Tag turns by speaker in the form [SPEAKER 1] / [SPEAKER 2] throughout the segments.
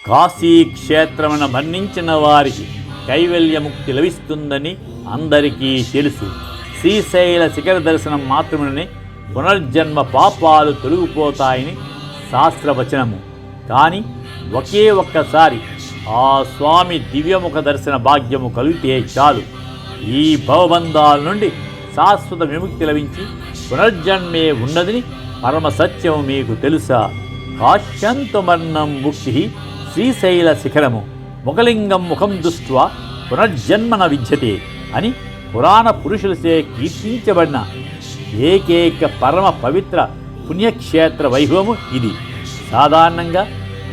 [SPEAKER 1] కాశీ క్షేత్రమున మరణించిన వారికి కైవల్యముక్తి లభిస్తుందని అందరికీ తెలుసు. శ్రీశైల శిఖర దర్శనం మాత్రమే పునర్జన్మ పాపాలు తొలగిపోతాయని శాస్త్రవచనము. కానీ ఒకే ఒక్కసారి ఆ స్వామి దివ్యముఖ దర్శన భాగ్యము కలిగితే చాలు, ఈ భవబంధాల నుండి శాశ్వత విముక్తి లభించి పునర్జన్మే ఉన్నదని పరమ సత్యం మీకు తెలుసా? కాశ్యంతమర్ణం ముక్తి శ్రీశైల శిఖరము, ముఖలింగం ముఖం దృష్ట్వా పునర్జన్మన విద్యతే అని పురాణ పురుషులచే కీర్తించబడిన ఏకైక పరమ పవిత్ర పుణ్యక్షేత్ర వైభవము ఇది. సాధారణంగా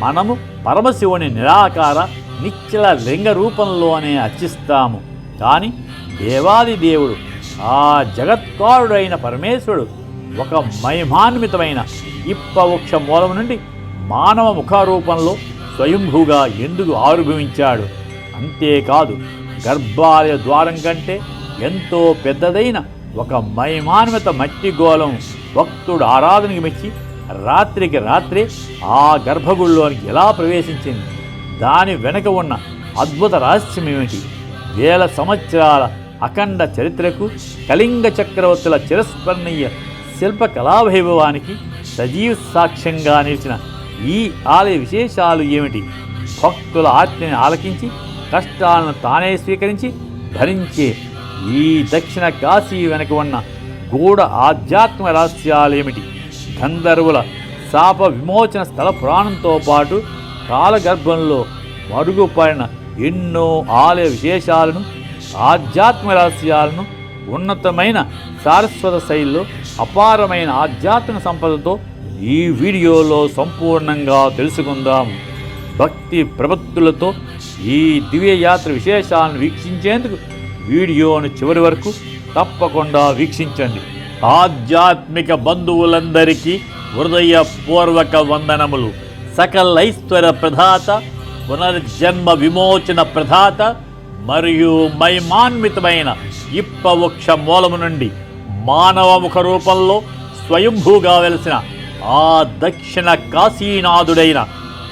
[SPEAKER 1] మనము పరమశివుని నిరాకార నిశ్చల లింగ రూపంలోనే అర్చిస్తాము. కానీ దేవాది దేవుడు, ఆ జగత్కారుడైన పరమేశ్వరుడు ఒక మహిమాన్వితమైన ఇప్పవృక్ష మూలం నుండి మానవ ముఖరూపంలో స్వయంభూగా ఎందుకు ఆవిర్భవించాడు? అంతేకాదు, గర్భాలయ ద్వారం కంటే ఎంతో పెద్దదైన ఒక మహిమాన్విత మట్టి గోళం భక్తుడు ఆరాధనకి మెచ్చి రాత్రికి రాత్రే ఆ గర్భగుడిలోనికి ఎలా ప్రవేశించింది? దాని వెనక ఉన్న అద్భుత రహస్యం ఏమిటి? వేల సంవత్సరాల అఖండ చరిత్రకు, కళింగ చక్రవర్తుల చిరస్మరణీయ శిల్ప కళావైభవానికి సజీవ సాక్ష్యంగా నిలిచిన ఈ ఆలయ విశేషాలు ఏమిటి? భక్తుల ఆజ్ఞని ఆలకించి కష్టాలను తానే స్వీకరించి భరించే ఈ దక్షిణ కాశీ వెనక ఉన్న గూఢ ఆధ్యాత్మ రహస్యాలేమిటి? గంధర్వుల శాప విమోచన స్థల పురాణంతో పాటు కాలగర్భంలో మరుగుపడిన ఎన్నో ఆలయ విశేషాలను, ఆధ్యాత్మ రహస్యాలను ఉన్నతమైన సారస్వత శైలిలో అపారమైన ఆధ్యాత్మిక సంపదతో ఈ వీడియోలో సంపూర్ణంగా తెలుసుకుందాము. భక్తి ప్రపత్తులతో ఈ దివ్యయాత్ర విశేషాలను వీక్షించేందుకు వీడియోను చివరి వరకు తప్పకుండా వీక్షించండి. ఆధ్యాత్మిక బంధువులందరికీ హృదయపూర్వక వందనములు. సకలైశ్వర్య ప్రదాత, పునర్జన్మ విమోచన ప్రదాత మరియు మహిమాన్వితమైన ఇప్పవృక్ష మూలము నుండి మానవ ముఖ రూపంలో స్వయంభూగా వెలిసిన ఆ దక్షిణ కాశీనాథుడైన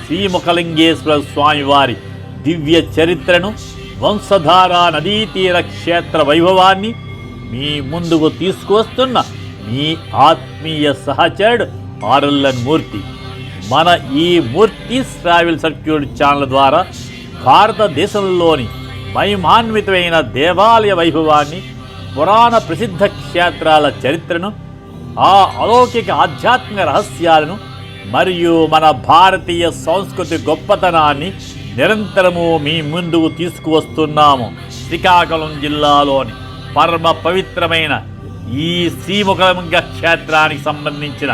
[SPEAKER 1] శ్రీముఖలింగేశ్వర స్వామివారి దివ్య చరిత్రను, వంశధార నదీతీర క్షేత్ర వైభవాన్ని మీ ముందుకు తీసుకువస్తున్న మీ ఆత్మీయ సహచరుడు ఆర్ఎల్ఎన్ మూర్తి. మన ఈ మూర్తి ట్రావెల్ సర్క్యూట్ ఛానల్ ద్వారా భారతదేశంలోని మహిమాన్వితమైన దేవాలయ వైభవాన్ని, పురాణ ప్రసిద్ధ క్షేత్రాల చరిత్రను, ఆ అలౌకిక ఆధ్యాత్మిక రహస్యాలను మరియు మన భారతీయ సంస్కృతి గొప్పతనాన్ని నిరంతరము మీ ముందుకు తీసుకువస్తున్నాము. శ్రీకాకుళం జిల్లాలోని పరమ పవిత్రమైన ఈ శ్రీముఖలింగ క్షేత్రానికి సంబంధించిన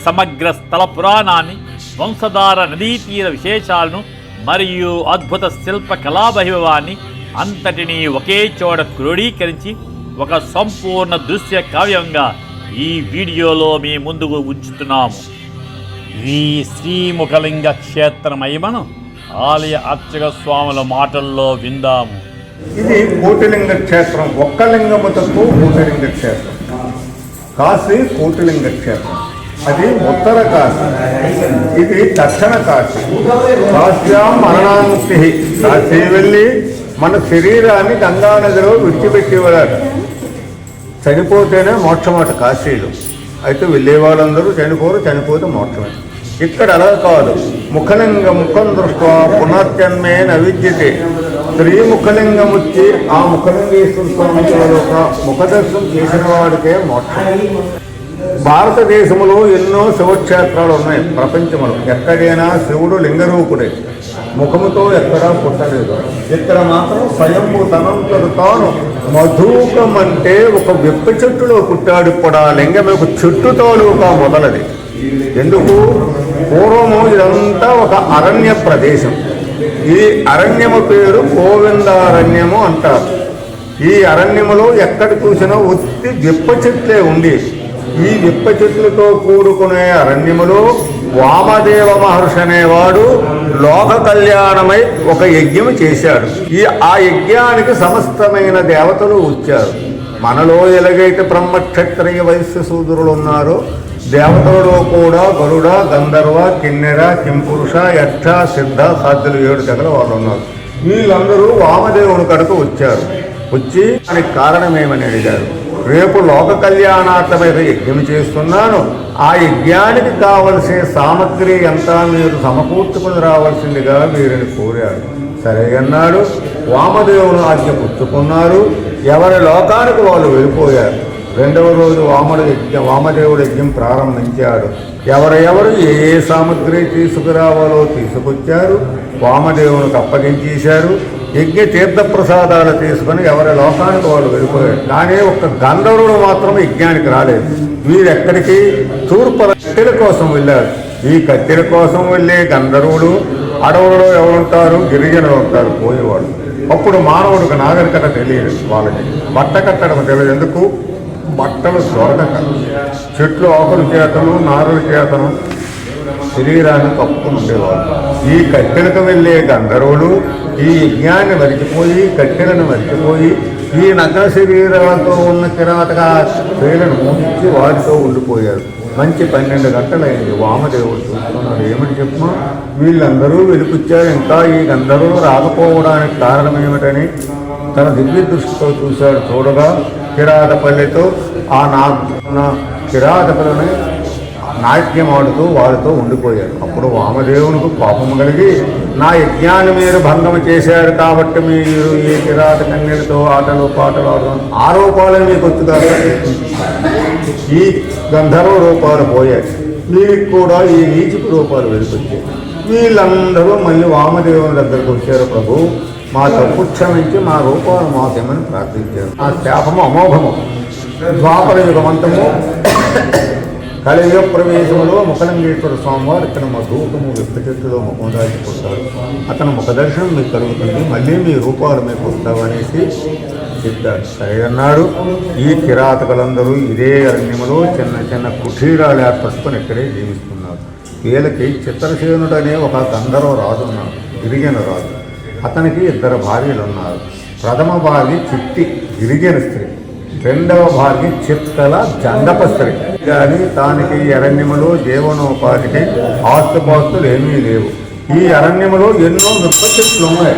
[SPEAKER 1] సమగ్ర స్థల పురాణాన్ని, వంశధార నదీతీర విశేషాలను మరియు అద్భుత శిల్ప కళావైభవాన్ని అంతటినీ ఒకే చోట క్రోడీకరించి ఒక సంపూర్ణ దృశ్య కావ్యంగా ఈ వీడియోలో మీ ముందుకు ఉంచుతున్నాము. ఈ శ్రీముఖలింగ క్షేత్ర మహిమను ఆలయ అర్చక స్వాముల మాటల్లో విందాము.
[SPEAKER 2] ఇది కోటిలింగ క్షేత్రం. ఒక్క లింగముతో కోటిలింగ క్షేత్రం. కాశీ కోటిలింగ క్షేత్రం. అది ఉత్తర కాశీ, ఇది దక్షిణ కాశీ. కాశ్యాం మరణాముక్తి. కాశీ వెళ్ళి మన శరీరాన్ని గంగానదిలో విడిచిపెట్టేవారు. చనిపోతేనే మోక్షమట కాశీలో. అయితే వెళ్ళే వాళ్ళందరూ చనిపోరు, చనిపోతే మోక్షమే. ఇక్కడ అలా కాదు. ముఖలింగ ముఖం దృష్ట్యా పునర్జన్మే నవిద్యతే. శ్రీముఖలింగం వచ్చి ఆ ముఖలింగేశ్వర స్వామి యొక్క ముఖదర్శనం చేసిన వాడికే మోక్షం. భారతదేశంలో ఎన్నో శివక్షేత్రాలు ఉన్నాయి ప్రపంచంలో. ఎక్కడైనా శివుడు లింగరూపుడే, ముఖముతో ఎక్కడా పుట్టలేదు. ఇక్కడ మాత్రం స్వయంభూ తనంతరు తాను మధుకం అంటే ఒక వెప్ప చెట్టులో పుట్టాడు. ఇప్పుడు ఆ లింగం ఒక చెట్టు తాలూకా మొదలది. ఎందుకు? పూర్వము ఇదంతా ఒక అరణ్య ప్రదేశం. ఈ అరణ్యము పేరు గోవిందారణ్యము అంటారు. ఈ అరణ్యములో ఎక్కడ చూసినా ఒత్తి వెప్ప చెట్లే ఉండేవి. ఈ విప్ప చెట్లతో కూడుకునే అరణ్యములో వామదేవ మహర్షి అనేవాడు లోక కళ్యాణమై ఒక యజ్ఞం చేశాడు. ఆ యజ్ఞానికి సమస్తమైన దేవతలు వచ్చారు. మనలో ఎలాగైతే బ్రహ్మక్షత్రియ వైశ్య శూద్రులు ఉన్నారో దేవతలలో కూడా గరుడ, గంధర్వ, కిన్నెర, కింపురుష, యక్ష, సిద్ధ, సాధ్యులు 7 తెగల వాళ్ళు ఉన్నారు. వీళ్ళందరూ వామదేవుని కడకు వచ్చారు. వచ్చి దానికి కారణమేమని అడిగారు. రేపు లోక కళ్యాణార్థమైన యజ్ఞం చేస్తున్నాను, ఆ యజ్ఞానికి కావలసిన సామగ్రి అంతా మీరు సమకూర్చుకుని రావాల్సిందిగా వీరిని కోరాడు. సరే అన్నాడు. వామదేవుని ఆజ్ఞ పుచ్చుకున్నారు. ఎవరి లోకానికి వాళ్ళు వెళ్ళిపోయారు. 2వ రోజు వామదేవుడు యజ్ఞం ప్రారంభించాడు. ఎవరెవరు ఏ సామగ్రి తీసుకురావాలో తీసుకొచ్చారు. వామదేవునికి అప్పగించేశారు. యజ్ఞ తీర్థప్రసాదాలు తీసుకుని ఎవరి లోకానికి వాళ్ళు వెళ్ళిపోయారు. కానీ ఒక్క గంధర్వుడు మాత్రం యజ్ఞానికి రాలేదు. వీరెక్కడికి తూర్పు కట్టెల కోసం వెళ్ళారు. ఈ కట్టెల కోసం వెళ్ళే గంధర్వుడు అడవులలో ఎవరుంటారు, గిరిజనులు ఉంటారు పోయేవాడు. అప్పుడు మానవుడికి నాగరికత తెలియదు. వాళ్ళకి బట్ట కట్టడం తెలియదు. ఎందుకు? బట్టలు దొరకక చెట్లు ఆకుల చేతను నారుల చేతను శరీరాన్ని కప్పుకుని ఉండేవాడు. ఈ కట్టెలకు వెళ్ళే గంధర్వులు ఈ యజ్ఞాన్ని మరిచిపోయి, కట్టెలను మరిచిపోయి, ఈ నగ్న శరీరాలతో ఉన్న కిరాతక స్త్రీలను ముంచి వారితో ఉండిపోయారు. మంచి 12 గంటలైంది. వామదేవుడు చూస్తున్నాడు. ఏమని చెప్పుమా, వీళ్ళందరూ వెలిపుచ్చారు, ఇంకా ఈ గంధర్వులు రాకపోవడానికి కారణం ఏమిటని తన దివ్య దృష్టితో చూశాడు. చూడగా కిరాతపల్లితో ఆ కిరాతపల్లిని నాట్యం ఆడుతూ వారితో ఉండిపోయారు. అప్పుడు వామదేవునికి కోపం కలిగి, నా యజ్ఞాన్ని మీరు భంగం చేశారు కాబట్టి మీరు ఈ కిరాత కన్యలతో ఆటలు పాటలు ఆడడం ఆ రూపాలే మీకు వచ్చుగా. ఈ గంధర్వ రూపాలు పోయాయి. వీరికి కూడా ఈ నీచుకు రూపాలు వెలికొచ్చాయి. వీళ్ళందరూ మళ్ళీ వామదేవుని దగ్గరకు వచ్చారు. ప్రభు, మా తప్పు క్షమించి మా రూపాలు మాకేమని ప్రార్థించారు. ఆ శాపము అమోఘము. ద్వాపర యుగమంతము కలియుగ ప్రవేశంలో ముఖలింగేశ్వర స్వామివారు ఇక్కడ మధుకము విప్ప చెట్టులో ముఖం దాచిపోతారు. అతను ముఖ దర్శనం మీకు కలుగుతుంది, మళ్ళీ మీ రూపాలు మీకు వస్తావు అనేసి చెప్పారు. సరే అన్నాడు. ఈ కిరాతకులందరూ ఇదే అరణ్యములో చిన్న చిన్న కుటీరాలు ఏర్పరుచుకొని ఇక్కడే జీవిస్తున్నారు. వీళ్ళకి చిత్రసేనుడు అనే ఒక గంధర్వ రాజు ఉన్నాడు, గిరిజన రాజు. అతనికి 2 భార్యలు ఉన్నారు. ప్రథమ భార్య చిట్టి గిరిజన స్త్రీ, 2వ భార్య చిత్తల జంగప స్త్రీ. కానీ దానికి ఈ అరణ్యములో జీవనోపాధికి ఆస్తుపాస్తులు ఏమీ లేవు. ఈ అరణ్యములో ఎన్నో మిరప చెట్లు ఉన్నాయి.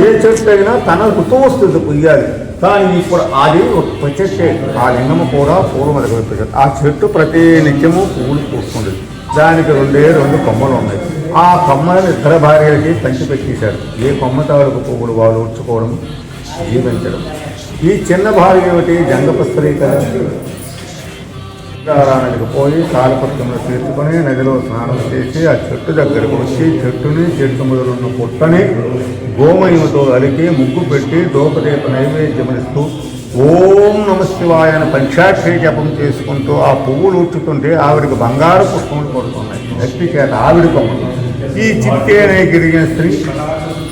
[SPEAKER 2] ఏ చెట్టు అయినా తన ఋతువస్తుంది పొయ్యాలి. కానీ ఇప్పుడు అది ఒక చెట్టే. ఆ లింగము కూడా పూర్వమది చెట్టు. ఆ చెట్టు ప్రతి నిత్యము పువ్వులు పూస్తుంది. దానికి 2 కొమ్మలు ఉన్నాయి. ఆ కొమ్మలను 2 భార్యలకి పంచిపెట్టేశారు. ఏ కొమ్మ తాలూకు పువ్వులు వాళ్ళు ఉంచుకోవడం, జీవించడం. ఈ చిన్న భార్య ఏమిటి, జంగప స్త్రీ కదా. ానికి పోయి కాలపత్రంలో తీర్చుకొని నదిలో స్నానం చేసి ఆ చెట్టు దగ్గరకు వచ్చి చెట్టు మొదలున్న పుట్టని గోమయంతో అలికి ముగ్గు పెట్టి దోపదీప నైవేద్యమిస్తూ ఓం నమశివాయ అని పంచాక్షరి జపం చేసుకుంటూ ఆ పువ్వులు ఊడ్చుతుంటే ఆవిడికి బంగారు పుష్పములు పడుతున్నాయి. భక్తి చేత ఆవిడి కొమ్మలు. ఈ చిట్టి అనే గిరిగిన స్త్రీ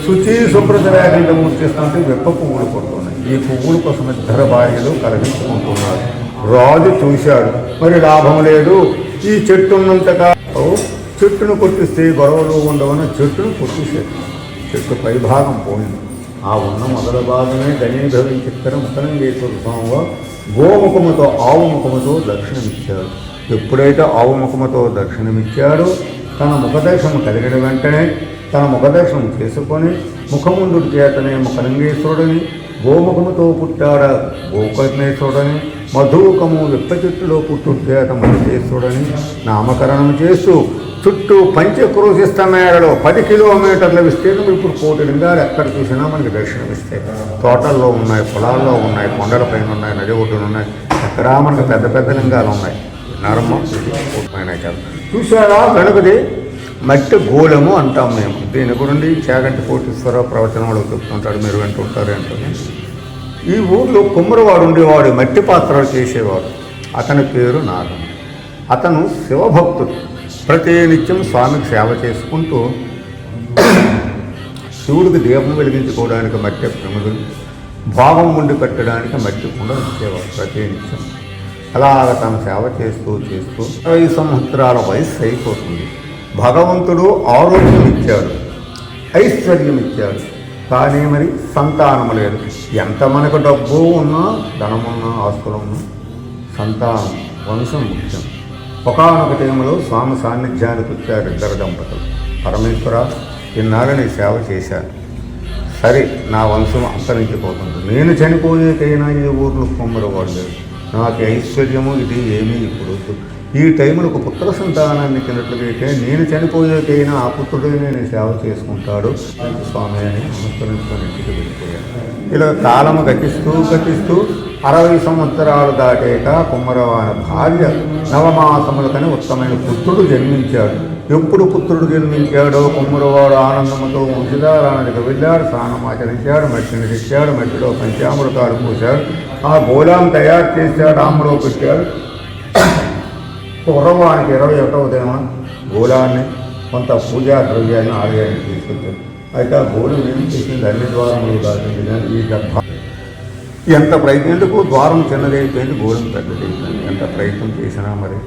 [SPEAKER 2] శుచి శుభ్రత లేకుండా మూర్తిస్తుంటే వెప్ప పువ్వులు పడుతున్నాయి. ఈ పువ్వుల కోసం 2 భార్యలు కలగించుకుంటున్నారు. రాజు చూశాడు. మరి లాభం లేదు, ఈ చెట్టు ఉన్నంతకాలం చెట్టును కొట్టిస్తే గొడవలు ఉండవని చెట్టును కొట్టేశాడు. చెట్టు పై భాగం పోయింది. ఆ ఉన్న మొదల భాగమే ధనీభవించిన ముఖలింగేశ్వర స్వామివారు గోముఖముతో ఆవు ముఖముతో దర్శనమిచ్చాడు. ఎప్పుడైతే ఆవు ముఖముతో దర్శనమిచ్చాడో తన ముఖదర్శనం కలిగిన వెంటనే తన ముఖదర్శనం చేసుకొని ముఖముందు చేతనే ముఖలింగేశ్వరుడిని, గోముఖముతో పుట్టాడ గోకర్ణేశ్వరుడని, మధుకము విప్ప చెట్టులో పుట్టుచేత మధుకేశ్వరుడని నామకరణం చేస్తూ చుట్టూ పంచక్రోశిస్త మేరలో 10 కిలోమీటర్ల విస్తీర్ణం. ఇప్పుడు 1 కోటి లింగాలు ఎక్కడ చూసినా మనకి దర్శనమిస్తాయి. తోటల్లో ఉన్నాయి, పొలాల్లో ఉన్నాయి, కొండలపైన ఉన్నాయి, నది ఒడ్డున ఉన్నాయి. ఎక్కడ మనకు పెద్ద పెద్ద లింగాలు ఉన్నాయి. నర్మ చూసారా, వెనుకది మట్టి గోళము అంటాం మేము. దీని గురించి చాగంటి కోటేశ్వర ప్రవచనంలో చెప్తుంటాడు, మీరు వింటుంటారు ఏంటంటే. ఈ ఊళ్ళో కుమ్మరివాడు ఉండేవాడు, మట్టి పాత్రలు చేసేవాడు. అతని పేరు నాగం. అతను శివభక్తుడు. ప్రతి నిత్యం స్వామికి సేవ చేసుకుంటూ శివుడికి దీపం వెలిగించుకోవడానికి మట్టి ప్రముదులు, భాగం ఉండి పెట్టడానికి మట్టి కుండ ఇచ్చేవాడు ప్రతి నిత్యం. అలాగ తను సేవ చేస్తూ 20 సంవత్సరాల వయస్సు అయిపోతుంది. భగవంతుడు ఆరోగ్యం ఇచ్చాడు, ఐశ్వర్యం ఇచ్చాడు. కానీ మరి సంతానం లేదు. ఎంత మనకు డబ్బు ఉన్నా, ధనమున్నా, ఆస్తులు ఉన్నా సంతానం, వంశం ముఖ్యం. ఒకానొక టైంలో స్వామి సాన్నిధ్యానికి వచ్చారు ఇద్దరు దంపతులు. పరమేశ్వర, ఇన్నాళ్ళు నీ సేవ చేశాను, సరే నా వంశం అంతరించిపోతుంది, నేను చనిపోయేకైనా ఈ ఊర్లో కొమ్మరవాడు లేదు, నాకు ఐశ్వర్యము ఇది ఏమీ ఇప్పుడు వద్దు. ఈ టైంలో ఒక పుత్ర సంతానాన్ని తిన్నట్లుగైతే నేను చనిపోయేకైనా ఆ పుత్రుడే నేను సేవ చేసుకుంటాడు స్వామి అని నమస్కరించుకొని ఇంటికి వెళ్ళిపోయాను. ఇలా కాలము గతిస్తూ 60 సంవత్సరాలు దాటాక కుమ్మరవాని భార్య నవమాసములకని ఉత్తమైన పుత్రుడు జన్మించాడు. ఎప్పుడు పుత్రుడు జన్మించాడో కుమ్మరవాడు ఆనందముతో వంశధారానికి వెళ్ళాడు, స్నానం ఆచరించాడు, మట్టిని తెచ్చాడు, మట్టిలో పంచామృతాలు పోశాడు, ఆ గోళం తయారు చేశాడు, ఆమెలో పెట్టాడు. కుర్రవానికి 21వ దిన గోళాన్ని కొంత పూజా ద్రవ్యాన్ని ఆలయానికి తీసుకొచ్చాడు. అయితే ఆ గోళం ఏం చేసింది, అన్ని ద్వారములు దాటింది. ఈ గర్భ ఎంత ప్రయత్నందుకు ద్వారం చిన్నదైపోయింది, గోళం పెద్దదైపోయింది. ఎంత ప్రయత్నం చేసినా మరి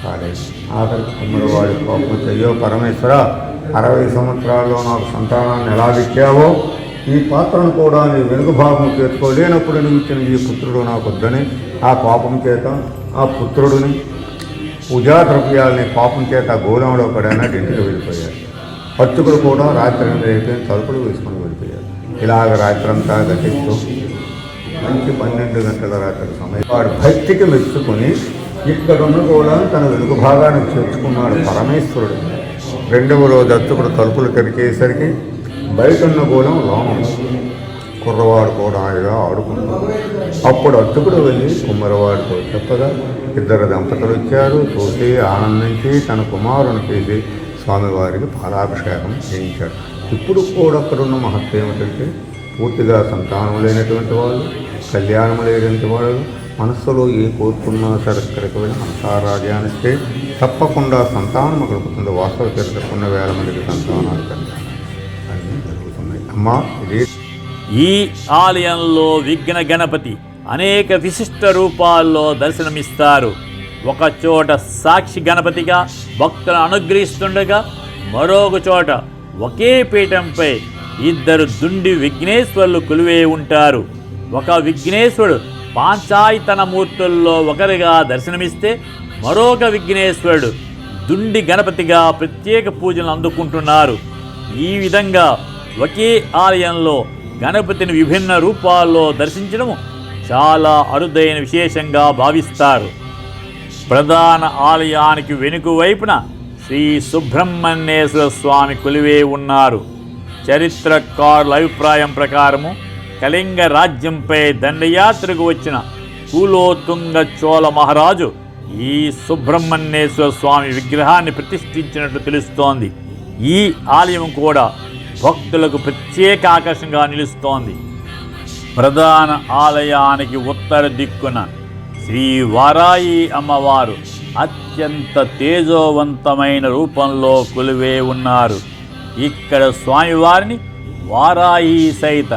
[SPEAKER 2] కాలేదు. ఆఖరికి కుమ్మరవాడి కోపం, అయ్యో పరమేశ్వర, 60 సంవత్సరాల్లో నాకు సంతానాన్ని ఎలా ఇచ్చావో ఈ పాత్రను కూడా నీ వెనుక భాగం చేర్చుకోలేనప్పుడు నువ్వు ఇచ్చిన ఈ పుత్రుడు నాకు వద్దని ఆ కోపం చేత ఆ పుత్రుడిని పూజా ద్రవ్యాలని పాపం చేత గోళంలో పడైనా ఇంటికి వెళ్ళిపోయారు. పచ్చుకులు కూడా రాత్రి అయిపోయి తలుపులు వేసుకొని వెళ్ళిపోయారు. ఇలాగ రాత్రంతా గతిస్తూ మంచి 12 గంటల రాత్రి సమయం వాడు భక్తికి మెచ్చుకొని ఇక్కడున్న కూడా తన వెనుక భాగానికి చేర్చుకున్నాడు పరమేశ్వరుడు. 2వ రోజు అర్చకుడు తలుపులు తెరిచేసరికి బయట ఉన్న గోళం లోనం. కుర్రవాడు కూడా హాయిగా ఆడుకుంటున్నాడు. అప్పుడు అర్చకుడు వెళ్ళి కుమ్మరవాడితో చెప్పగా ఇద్దరు దంపతులు వచ్చారు. చూసి ఆనందించి తన కుమారుని చేసి స్వామివారికి పాలాభిషేకం చేయించాడు. ఇప్పుడు కూడా అక్కడున్న మహత్వం ఏమిటంటే పూర్తిగా సంతానం లేనటువంటి వాళ్ళు, కళ్యాణం లేనటువంటి వాళ్ళు మనస్సులో ఏ కోరుకున్నా సరే ఇక్కడికి వెళ్ళి మనసారాధ్యానిస్తే తప్పకుండా సంతానం కలుగుతుంది. వాస్తవ చరిత్ర కొన్ని వేల మందికి సంతానాలు కలిగి అన్నీ జరుగుతున్నాయి. అమ్మా, ఇది
[SPEAKER 1] ఈ ఆలయంలో విఘ్న గణపతి అనేక విశిష్ట రూపాల్లో దర్శనమిస్తారు. ఒక చోట సాక్షి గణపతిగా భక్తులను అనుగ్రహిస్తుండగా, మరొక చోట ఒకే పీఠంపై ఇద్దరు దుండి విఘ్నేశ్వరులు కొలువే ఉంటారు. ఒక విఘ్నేశ్వరుడు పాంచాయతన మూర్తుల్లో ఒకరిగా దర్శనమిస్తే, మరొక విఘ్నేశ్వరుడు దుండి గణపతిగా ప్రత్యేక పూజలు అందుకుంటున్నారు. ఈ విధంగా ఒకే ఆలయంలో గణపతిని విభిన్న రూపాల్లో దర్శించడం చాలా అరుదైన విశేషంగా భావిస్తారు. ప్రధాన ఆలయానికి వెనుక వైపున శ్రీ సుబ్రహ్మణ్యేశ్వర స్వామి కొలువే ఉన్నారు. చరిత్రకారుల అభిప్రాయం ప్రకారము కళింగ రాజ్యంపై దండయాత్రకు వచ్చిన కులోతుంగ చోళ మహారాజు ఈ సుబ్రహ్మణ్యేశ్వర స్వామి విగ్రహాన్ని ప్రతిష్ఠించినట్లు తెలుస్తోంది. ఈ ఆలయం కూడా భక్తులకు ప్రత్యేక ఆకర్షణగా నిలుస్తోంది. ప్రధాన ఆలయానికి ఉత్తర దిక్కున శ్రీ వారాయి అమ్మవారు అత్యంత తేజోవంతమైన రూపంలో కొలువే ఉన్నారు. ఇక్కడ స్వామివారిని వారాయి సహిత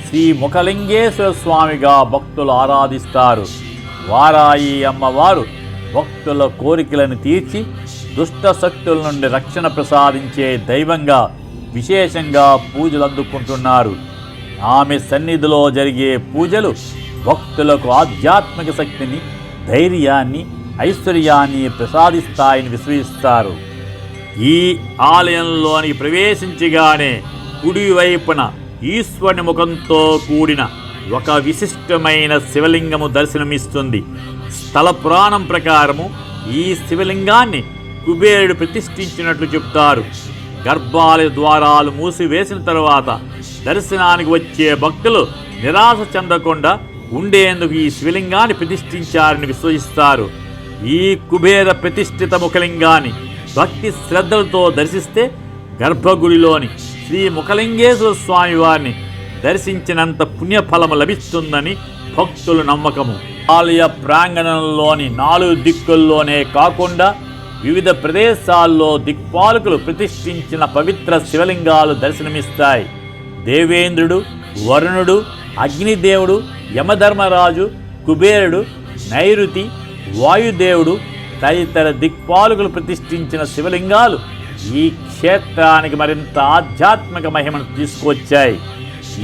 [SPEAKER 1] శ్రీ ముఖలింగేశ్వర స్వామిగా భక్తులు ఆరాధిస్తారు. వారాయి అమ్మవారు భక్తుల కోరికలను తీర్చి దుష్ట శక్తుల నుండి రక్షణ ప్రసాదించే దైవంగా విశేషంగా పూజలు అందుకుంటున్నారు. ఆమె సన్నిధిలో జరిగే పూజలు భక్తులకు ఆధ్యాత్మిక శక్తిని, ధైర్యాన్ని, ఐశ్వర్యాన్ని ప్రసాదిస్తాయని విశ్వసిస్తారు. ఈ ఆలయంలోనికి ప్రవేశించగానే కుడివైపున ఈశ్వరుని ముఖంతో కూడిన ఒక విశిష్టమైన శివలింగము దర్శనమిస్తుంది. స్థల పురాణం ప్రకారము ఈ శివలింగాన్ని కుబేరుడు ప్రతిష్ఠించినట్లు చెప్తారు. గర్భాలయ ద్వారాలు మూసివేసిన తరువాత దర్శనానికి వచ్చే భక్తులు నిరాశ చెందకుండా ఉండేందుకు ఈ శివలింగాన్ని ప్రతిష్ఠించారని విశ్వసిస్తారు. ఈ కుబేర ప్రతిష్ఠిత ముఖలింగాన్ని భక్తి శ్రద్ధలతో దర్శిస్తే గర్భగుడిలోని శ్రీ ముఖలింగేశ్వర స్వామి వారిని దర్శించినంత పుణ్యఫలము లభిస్తుందని భక్తుల నమ్మకము. ఆలయ ప్రాంగణంలోని 4 దిక్కుల్లోనే కాకుండా వివిధ ప్రదేశాల్లో దిక్పాలకులు ప్రతిష్ఠించిన పవిత్ర శివలింగాలు దర్శనమిస్తాయి. దేవేంద్రుడు, వరుణుడు, అగ్నిదేవుడు, యమధర్మరాజు, కుబేరుడు, నైరుతి, వాయుదేవుడు తదితర దిక్పాలకులు ప్రతిష్ఠించిన శివలింగాలు ఈ క్షేత్రానికి మరింత ఆధ్యాత్మిక మహిమను తీసుకొచ్చాయి.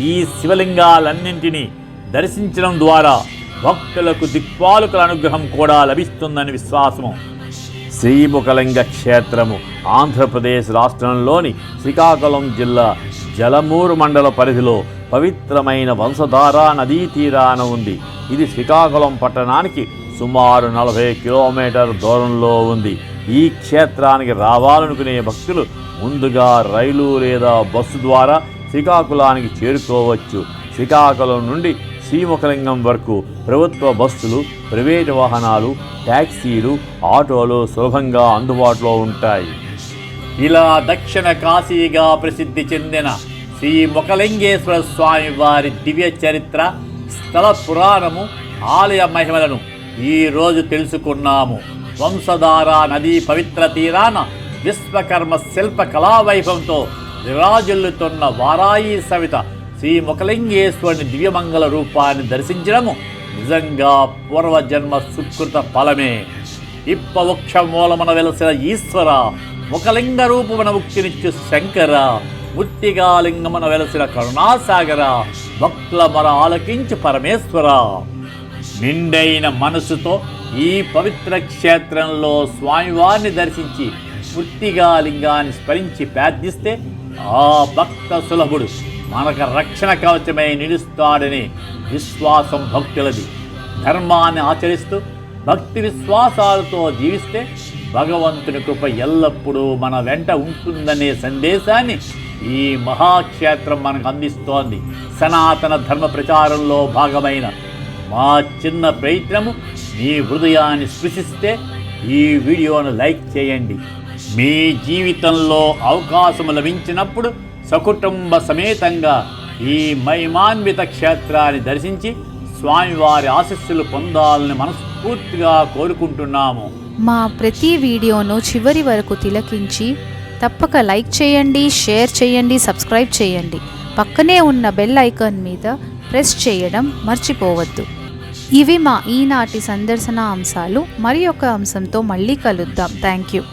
[SPEAKER 1] ఈ శివలింగాలన్నింటినీ దర్శించడం ద్వారా భక్తులకు దిక్పాలకుల అనుగ్రహం కూడా లభిస్తుందని విశ్వాసము. శ్రీముఖలింగ క్షేత్రము ఆంధ్రప్రదేశ్ రాష్ట్రంలోని శ్రీకాకుళం జిల్లా జలమూరు మండల పరిధిలో పవిత్రమైన వంశధార నదీ తీరాన ఉంది. ఇది శ్రీకాకుళం పట్టణానికి సుమారు 40 కిలోమీటర్ దూరంలో ఉంది. ఈ క్షేత్రానికి రావాలనుకునే భక్తులు ముందుగా రైలు లేదా బస్సు ద్వారా శ్రీకాకుళానికి చేరుకోవచ్చు. శ్రీకాకుళం నుండి శ్రీముఖలింగం వరకు ప్రభుత్వ బస్సులు, ప్రైవేటు వాహనాలు, ట్యాక్సీలు, ఆటోలు సులభంగా అందుబాటులో ఉంటాయి. ఇలా దక్షిణ కాశీగా ప్రసిద్ధి చెందిన శ్రీ ముఖలింగేశ్వర స్వామి వారి దివ్య చరిత్ర, స్థల పురాణము, ఆలయ మహిమలను ఈరోజు తెలుసుకున్నాము. వంశధార నదీ పవిత్ర తీరాన విశ్వకర్మ శిల్ప కళావైభవంతో విరాజిల్లుతున్న వారాయి సవిత శ్రీ ముఖలింగేశ్వరుని దివ్యమంగళ రూపాన్ని దర్శించడము నిజంగా పూర్వజన్మ సుకృత ఫలమే. ఇప్పవృక్ష మూలమున వెలసిన ఈశ్వర, ముఖలింగ రూపమున ముక్తినిచ్చు శంకర, ముత్తిగాలింగమున వెలసిన కరుణాసాగర, భక్తుల మొర ఆలకించు పరమేశ్వర. నిండైన మనసుతో ఈ పవిత్ర క్షేత్రంలో స్వామివారిని దర్శించి ముత్తిగాలింగాన్ని స్మరించి ప్రార్థిస్తే ఆ భక్త సులభుడు మనకు రక్షణ కవచమై నిలుస్తాడని విశ్వాసం భక్తులది. ధర్మాన్ని ఆచరిస్తూ భక్తి విశ్వాసాలతో జీవిస్తే భగవంతుని కృప ఎల్లప్పుడూ మన వెంట ఉంటుందనే సందేశాన్ని ఈ మహాక్షేత్రం మనకు అందిస్తోంది. సనాతన ధర్మ ప్రచారంలో భాగమైన మా చిన్న ప్రయత్నము మీ హృదయాన్ని స్పృశిస్తే ఈ వీడియోను లైక్ చేయండి. మీ జీవితంలో అవకాశం లభించినప్పుడు సకుటుంబ సమేతంగా ఈ మహిమాన్విత క్షేత్రాన్ని దర్శించి స్వామివారి ఆశీస్సులు పొందాలని మనస్ఫూర్తిగా కోరుకుంటున్నాము.
[SPEAKER 3] మా ప్రతి వీడియోను చివరి వరకు తిలకించి తప్పక లైక్ చేయండి, షేర్ చేయండి, సబ్స్క్రైబ్ చేయండి. పక్కనే ఉన్న బెల్ ఐకాన్ మీద ప్రెస్ చేయడం మర్చిపోవద్దు. ఇవి మా ఈనాటి సందర్శన అంశాలు. మరి ఒక అంశంతో మళ్ళీ కలుద్దాం. Thank you.